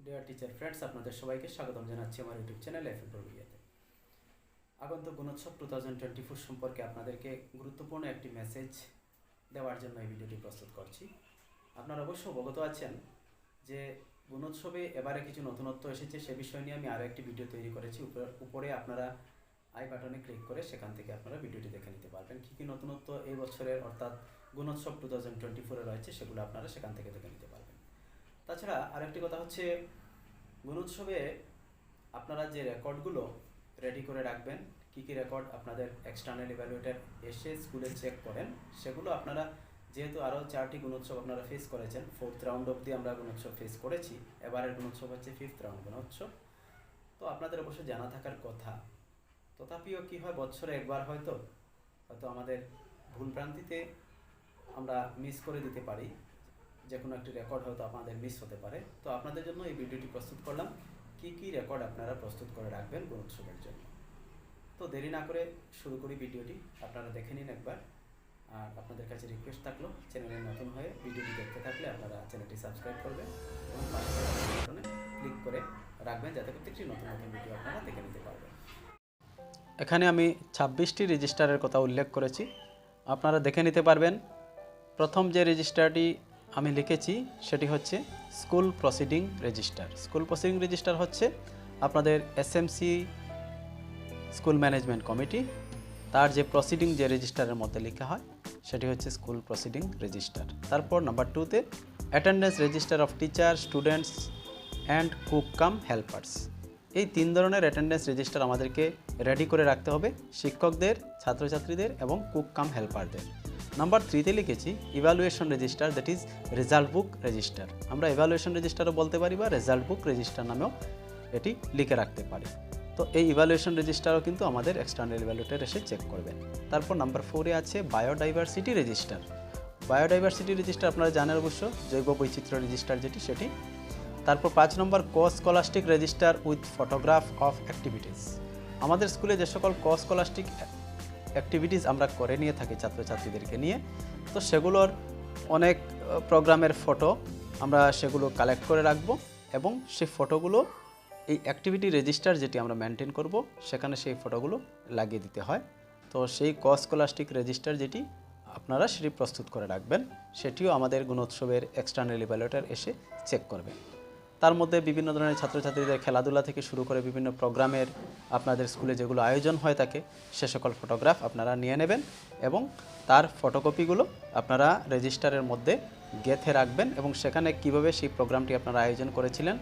Deer teacher friends, আপনাদের সবাইকে স্বাগতম জানাচ্ছি আমার ইউটিউব চ্যানেল এফএ প্রবিয়াতে। আগন্তুক গুণোৎসব 2024 সম্পর্কে আপনাদেরকে গুরুত্বপূর্ণ একটি মেসেজ দেওয়ার জন্য এই ভিডিওটি প্রস্তুত করছি। আপনারা অবশ্য অবগত আছেন যে গুণোৎসবে এবারে কিছু নতুনত্ব এসেছে, সে বিষয় নিয়ে আমি আরও একটি ভিডিও তৈরি করেছি। উপরে আপনারা আই বাটনে ক্লিক করে সেখান থেকে আপনারা ভিডিওটি দেখে নিতে পারবেন। কী কী নতুনত্ব এই বছরের অর্থাৎ গুণোৎসব 2024-এ রয়েছে সেগুলো আপনারা সেখান থেকে দেখে নিতে পারবেন। তাছাড়া আরেকটি কথা হচ্ছে, গুণোৎসবে আপনারা যে রেকর্ডগুলো রেডি করে রাখবেন, কী কী রেকর্ড আপনাদের এক্সটার্নাল ইভ্যালুয়েটর এসে স্কুলে চেক করেন, সেগুলো আপনারা যেহেতু আরও 4টি গুণোৎসব আপনারা ফেস করেছেন, 4th রাউন্ড অবধি আমরা গুণোৎসব ফেস করেছি, এবারের গুণোৎসব হচ্ছে 5th রাউন্ড গুণোৎসব। তো আপনাদের অবশ্য জানা থাকার কথা। তথাপিও কী হয়, বছরে একবার হয়তো আমাদের ভুলভ্রান্তিতে আমরা মিস করে দিতে পারি, যে কোনো একটি রেকর্ড হয়তো আপনাদের মিস হতে পারে। তো আপনাদের জন্য এই ভিডিওটি প্রস্তুত করলাম, কি কি রেকর্ড আপনারা প্রস্তুত করে রাখবেন গুণোৎসবের জন্য। তো দেরি না করে শুরু করি ভিডিওটি, আপনারা দেখে নিন একবার। আর আপনাদের কাছে রিকোয়েস্ট থাকলো, চ্যানেলে নতুন হয়ে ভিডিওটি দেখতে থাকলে আপনারা চ্যানেলটি সাবস্ক্রাইব করবেন এবং পাশে বাটনে ক্লিক করে রাখবেন, যাতে প্রত্যেকটি নতুন নতুন ভিডিও আপনারা দেখে নিতে পারবেন। এখানে আমি 26টি রেজিস্টারের কথা উল্লেখ করেছি, আপনারা দেখে নিতে পারবেন। প্রথম যে রেজিস্টারটি আমি লিখেছি সেটি হচ্ছে school proceeding register. School proceeding register হচ্ছে আপনাদের এসএমসি স্কুল ম্যানেজমেন্ট কমিটি, তার যে প্রসিডিং যে রেজিস্টারের মধ্যে লেখা হয় সেটি হচ্ছে স্কুল প্রসিডিং রেজিস্টার। তারপর নাম্বার 2তে attendance register of teacher, students and cook cum helpers. এই 3 ধরনের অ্যাটেন্ডেন্স রেজিস্টার আমাদেরকে রেডি করে রাখতে হবে, শিক্ষকদের, ছাত্রছাত্রীদের এবং কুক কাম হেল্পারদের। নাম্বার 3তে লিখেছি evaluation register, that is result book register. আমরা ইভ্যালুয়েশন রেজিস্টারও বলতে পারি বা রেজাল্ট বুক রেজিস্টার নামেও এটি লিখে রাখতে পারি। তো এই ইভ্যালুয়েশন রেজিস্টারও কিন্তু আমাদের এক্সটার্নাল ইভ্যালুয়েটর এসে চেক করবেন। তারপর নাম্বার 4-এ আছে বায়োডাইভার্সিটি রেজিস্টার। বায়োডাইভার্সিটি রেজিস্টার আপনারা জানেন অবশ্য, জৈব বৈচিত্র্য রেজিস্টার যেটি সেটি। তারপর 5 number scholastic register with photograph of activities. আমাদের স্কুলে যে সকল স্কলাস্টিক অ্যাক্টিভিটিস আমরা করে নিয়ে থাকি ছাত্রছাত্রীদেরকে নিয়ে, তো সেগুলোর অনেক প্রোগ্রামের ফটো আমরা সেগুলো কালেক্ট করে রাখবো এবং সেই ফটোগুলো এই অ্যাক্টিভিটি রেজিস্টার যেটি আমরা মেনটেন করব সেখানে সেই ফটোগুলো লাগিয়ে দিতে হয়। তো সেই স্কলাস্টিক রেজিস্টার যেটি আপনারা সেটি প্রস্তুত করে রাখবেন, সেটিও আমাদের গুণোৎসবের এক্সটার্নাল ইভ্যালুয়েটর এসে চেক করবে। তার মধ্যে বিভিন্ন ধরনের ছাত্রছাত্রীদের খেলাধুলা থেকে শুরু করে বিভিন্ন প্রোগ্রামের আপনাদের স্কুলে যেগুলো আয়োজন হয়ে থাকে সে সকল ফটোগ্রাফ আপনারা নিয়ে নেবেন এবং তার ফটোকপিগুলো আপনারা রেজিস্টারের মধ্যে গেঁথে রাখবেন এবং সেখানে কিভাবে সেই প্রোগ্রামটি আপনারা আয়োজন করেছিলেন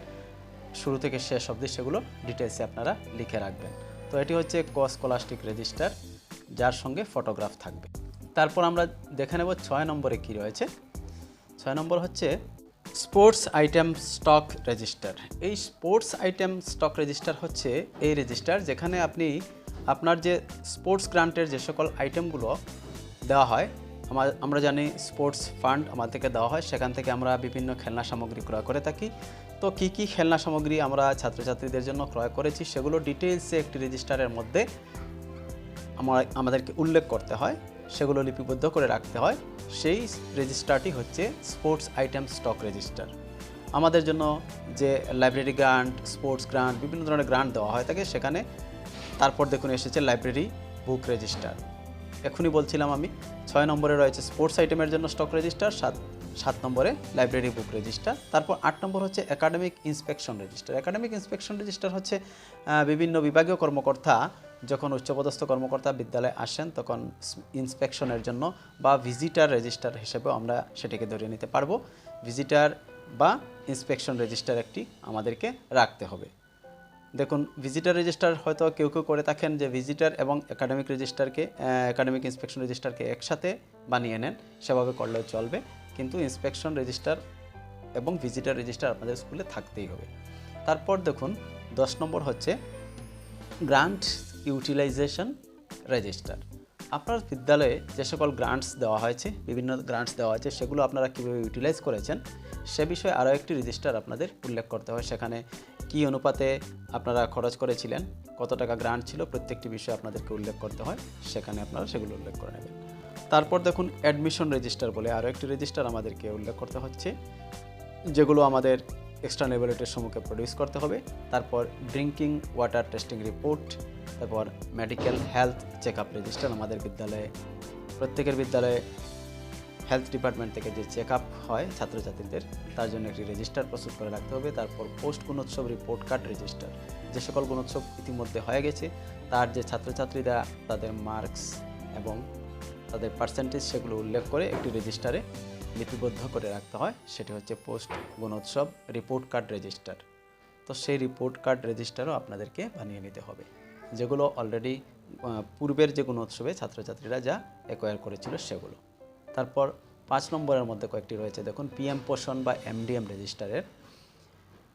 শুরু থেকে শেষ অবধি সেগুলো ডিটেলসে আপনারা লিখে রাখবেন। তো এটি হচ্ছে স্কলাস্টিক রেজিস্টার, যার সঙ্গে ফটোগ্রাফ থাকবে। তারপর আমরা দেখে নেব 6 নম্বরে কী রয়েছে। 6 নম্বর হচ্ছে স্পোর্টস আইটেম স্টক রেজিস্টার। এই স্পোর্টস আইটেম স্টক রেজিস্টার হচ্ছে এই রেজিস্টার যেখানে আপনি আপনার যে স্পোর্টস গ্রান্টের যে সকল আইটেমগুলো দেওয়া হয়, আমরা জানি স্পোর্টস ফান্ড আমাদেরকে দেওয়া হয়, সেখান থেকে আমরা বিভিন্ন খেলনা সামগ্রী ক্রয় করে থাকি। তো কী কী খেলনা সামগ্রী আমরা ছাত্রছাত্রীদের জন্য ক্রয় করেছি সেগুলো ডিটেলসে একটি রেজিস্টারের মধ্যে আমাদেরকে উল্লেখ করতে হয়, সেগুলো লিপিবদ্ধ করে রাখতে হয়। সেই রেজিস্টারটি হচ্ছে স্পোর্টস আইটেম স্টক রেজিস্টার। আমাদের জন্য যে লাইব্রেরি গ্রান্ট, স্পোর্টস গ্রান্ট, বিভিন্ন ধরনের গ্রান্ট দেওয়া হয় থাকে সেখানে। তারপর দেখুন এসেছে লাইব্রেরি বুক রেজিস্টার। এখনই বলছিলাম আমি 6 নম্বরে রয়েছে স্পোর্টস আইটেমের জন্য স্টক রেজিস্টার, 7 নম্বরে লাইব্রেরি বুক রেজিস্টার। তারপর 8 নম্বর হচ্ছে academic inspection register. Academic inspection register হচ্ছে বিভিন্ন বিভাগীয় কর্মকর্তা যখন উচ্চপদস্থ কর্মকর্তা বিদ্যালয়ে আসেন তখন ইন্সপেকশনের জন্য বা ভিজিটার রেজিস্টার হিসেবেও আমরা সেটিকে ধরে নিতে পারবো। ভিজিটার বা ইন্সপেকশন রেজিস্টার একটি আমাদেরকে রাখতে হবে। দেখুন ভিজিটার রেজিস্টার হয়তো কেউ কেউ করে থাকেন যে ভিজিটার এবং একাডেমিক রেজিস্টারকে, একাডেমিক ইন্সপেকশন রেজিস্টারকে একসাথে বানিয়ে নেন, সেভাবে করলেও চলবে, কিন্তু ইন্সপেকশন রেজিস্টার এবং ভিজিটার রেজিস্টার আপনাদের স্কুলে থাকতেই হবে। তারপর দেখুন 10 নম্বর হচ্ছে গ্রান্ট ইউটিলাইজেশন রেজিস্টার। আপনার বিদ্যালয়ে যে সকল গ্রান্টস দেওয়া হয়েছে, বিভিন্ন গ্রান্টস দেওয়া হয়েছে, সেগুলো আপনারা কীভাবে ইউটিলাইজ করেছেন সে বিষয়ে আরও একটি রেজিস্টার আপনাদের উল্লেখ করতে হয়। সেখানে কী অনুপাতে আপনারা খরচ করেছিলেন, কত টাকা গ্রান্ট ছিল, প্রত্যেকটি বিষয় আপনাদেরকে উল্লেখ করতে হয়, সেখানে আপনারা সেগুলো উল্লেখ করে নেবেন। তারপর দেখুন অ্যাডমিশন রেজিস্টার বলে আরও একটি রেজিস্টার আমাদেরকে উল্লেখ করতে হচ্ছে, যেগুলো আমাদের এক্সটার্নাল ল্যাবরেটরির সম্মুখে প্রডিউস করতে হবে। তারপর ড্রিঙ্কিং ওয়াটার টেস্টিং রিপোর্ট, তারপর medical health check up register. আমাদের বিদ্যালয়ে প্রত্যেকের বিদ্যালয়ে হেলথ ডিপার্টমেন্ট থেকে যে চেক আপ হয় ছাত্রছাত্রীদের, তার জন্য একটি রেজিস্টার প্রস্তুত করে রাখতে হবে। তারপর post Gunotsav report card register, যে সকল গুণোৎসব ইতিমধ্যে হয়ে গেছে তার যে ছাত্রছাত্রীরা তাদের মার্কস এবং তাদের পার্সেন্টেজ সেগুলো উল্লেখ করে একটি রেজিস্টারে লিপিবদ্ধ করে রাখতে হয়, সেটি হচ্ছে post Gunotsav report card register. তো সেই রিপোর্ট কার্ড রেজিস্টারও আপনাদেরকে বানিয়ে নিতে হবে, যেগুলো অলরেডি পূর্বের যে গুণোৎসবে ছাত্রছাত্রীরা যা অ্যাকোয়ার করেছিল সেগুলো। তারপর 5 নম্বরের মধ্যে কয়েকটি রয়েছে, দেখুন পিএম পোষণ বা এমডিএম রেজিস্টারের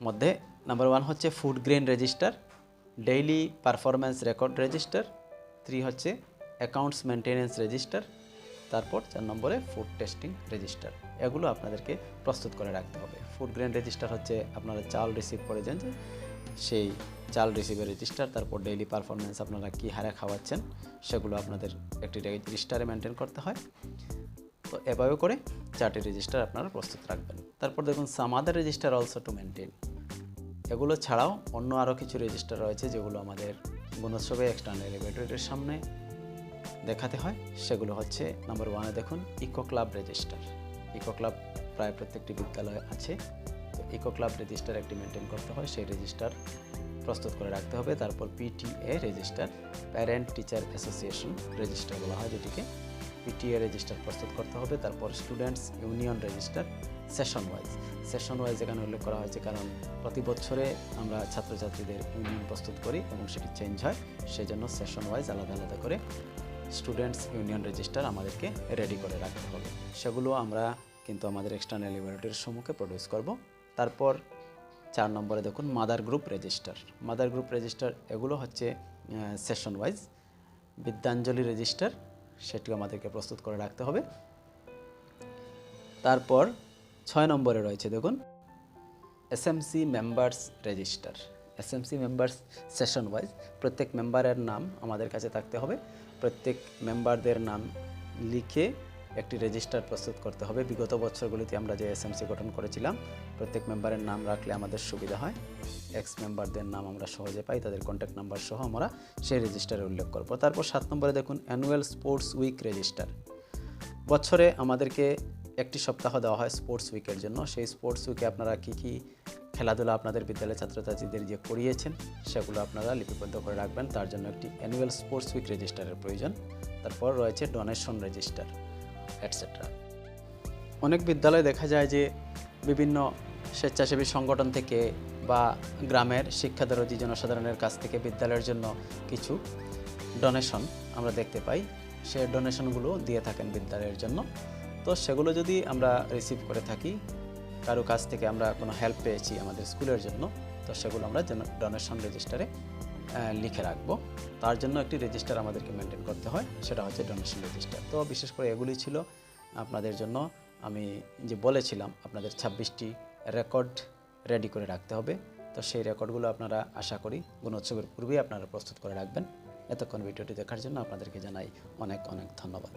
মধ্যে নাম্বার 1 হচ্ছে food grain register, daily performance record register, 3 হচ্ছে অ্যাকাউন্টস মেনটেন্যান্স রেজিস্টার, তারপর 4 নম্বরে ফুড টেস্টিং রেজিস্টার। এগুলো আপনাদেরকে প্রস্তুত করে রাখতে হবে। ফুড গ্রেন রেজিস্টার হচ্ছে আপনারা চাল রিসিভ করেছেন যে সেই চাল রিসিভের রেজিস্টার, তারপর ডেইলি পারফরমেন্স আপনারা কী হারে খাওয়াচ্ছেন সেগুলো আপনাদের একটি রেজিস্টারে মেনটেন করতে হয়। তো এভাবে করে 4টি রেজিস্টার আপনারা প্রস্তুত রাখবেন। তারপর দেখুন সাম আদার রেজিস্টার অলসো টু মেনটেন। এগুলো ছাড়াও অন্য আরও কিছু রেজিস্টার রয়েছে যেগুলো আমাদের গুণোৎসবে এক্সটার্নাল ল্যাবরেটরির সামনে দেখাতে হয়। সেগুলো হচ্ছে নাম্বার 1-এ দেখুন eco club register. Eco club প্রায় প্রত্যেকটি বিদ্যালয়ে আছে, তো ইকো ক্লাব রেজিস্টার একটি মেনটেন করতে হয়, সেই রেজিস্টার প্রস্তুত করে রাখতে হবে। তারপর PTA register, parent teacher association register বলা হয় যেটিকে, পিটিএ রেজিস্টার প্রস্তুত করতে হবে। তারপর students union register session wise এখানে উল্লেখ করা হয়েছে, কারণ প্রতি বছরে আমরা ছাত্রছাত্রীদের ইউনিয়ন প্রস্তুত করি এবং সেটি চেঞ্জ হয়, সেই জন্য সেশন ওয়াইজ আলাদা আলাদা করে স্টুডেন্টস ইউনিয়ন রেজিস্টার আমাদেরকে রেডি করে রাখতে হবে। সেগুলো আমরা কিন্তু আমাদের এক্সটার্নাল ল্যাবরেটরির সম্মুখে প্রডিউস করব। তারপর 4 নম্বরে দেখুন মাদার গ্রুপ রেজিস্টার, এগুলো হচ্ছে সেশন ওয়াইজ। বিদ্যাঞ্জলি রেজিস্টার, সেটিও আমাদেরকে প্রস্তুত করে রাখতে হবে। তারপর 6 নম্বরে রয়েছে দেখুন SMC members register. SMC members session wise, প্রত্যেক মেম্বারের নাম আমাদের কাছে থাকতে হবে। প্রত্যেক মেম্বারদের নাম লিখে একটি রেজিস্টার প্রস্তুত করতে হবে। বিগত বছরগুলিতে আমরা যে এসএমসি গঠন করেছিলাম, প্রত্যেক মেম্বারের নাম রাখলে আমাদের সুবিধা হয়। এক্স মেম্বারদের নাম আমরা সহজে পাই, তাদের কন্ট্যাক্ট নাম্বার সহ আমরা সেই রেজিস্টারে উল্লেখ করব। তারপর 7 নম্বরে দেখুন অ্যানুয়াল স্পোর্টস উইক রেজিস্টার। বছরে আমাদেরকে একটি সপ্তাহ দেওয়া হয় স্পোর্টস উইকের জন্য। সেই স্পোর্টস উইকে আপনারা কী কী খেলাধুলা আপনাদের বিদ্যালয়ের ছাত্রছাত্রীদের যে করিয়েছেন সেগুলো আপনারা লিপিবদ্ধ করে রাখবেন, তার জন্য একটি অ্যানুয়াল স্পোর্টস উইক রেজিস্টারের প্রয়োজন। তারপর রয়েছে ডোনেশন রেজিস্টার এটসেট্রা। অনেক বিদ্যালয়ে দেখা যায় যে বিভিন্ন স্বেচ্ছাসেবী সংগঠন থেকে বা গ্রামের শিক্ষাদরদি জনসাধারণের কাছ থেকে বিদ্যালয়ের জন্য কিছু ডোনেশন আমরা দেখতে পাই, সে ডোনেশনগুলো দিয়ে থাকেন বিদ্যালয়ের জন্য। তো সেগুলো যদি আমরা রিসিভ করে থাকি, কারো কাছ থেকে আমরা কোনো হেল্প পেয়েছি আমাদের স্কুলের জন্য, তো সেগুলো আমরা ডোনেশন রেজিস্টারে লিখে রাখবো। তার জন্য একটি রেজিস্টার আমাদেরকে মেনটেন করতে হয়, সেটা হচ্ছে ডোনেশন রেজিস্টার। তো বিশেষ করে এগুলি ছিল আপনাদের জন্য, আমি যে বলেছিলাম আপনাদের 26টি রেকর্ড রেডি করে রাখতে হবে। তো সেই রেকর্ডগুলো আপনারা আশা করি গুণোৎসবের পূর্বেই আপনারা প্রস্তুত করে রাখবেন। এতক্ষণ ভিডিওটি দেখার জন্য আপনাদেরকে জানাই অনেক অনেক ধন্যবাদ।